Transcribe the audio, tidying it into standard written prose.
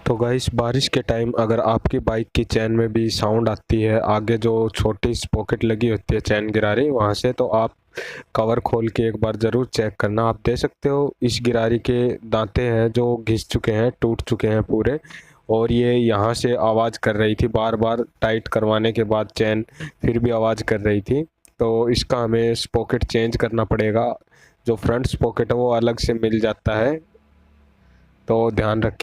तो गाइस बारिश के टाइम अगर आपकी बाइक की चैन में भी साउंड आती है, आगे जो छोटी पॉकेट लगी होती है चैन गिरारी वहाँ से, तो आप कवर खोल के एक बार ज़रूर चेक करना। आप देख सकते हो इस गिरारी के दांते हैं जो घिस चुके हैं, टूट चुके हैं पूरे। और ये यहाँ से आवाज़ कर रही थी, बार बार टाइट करवाने के बाद चैन फिर भी आवाज़ कर रही थी। तो इसका हमें स्पॉकेट चेंज करना पड़ेगा। जो फ्रंट स्पॉकेट है वो अलग से मिल जाता है, तो ध्यान रखें।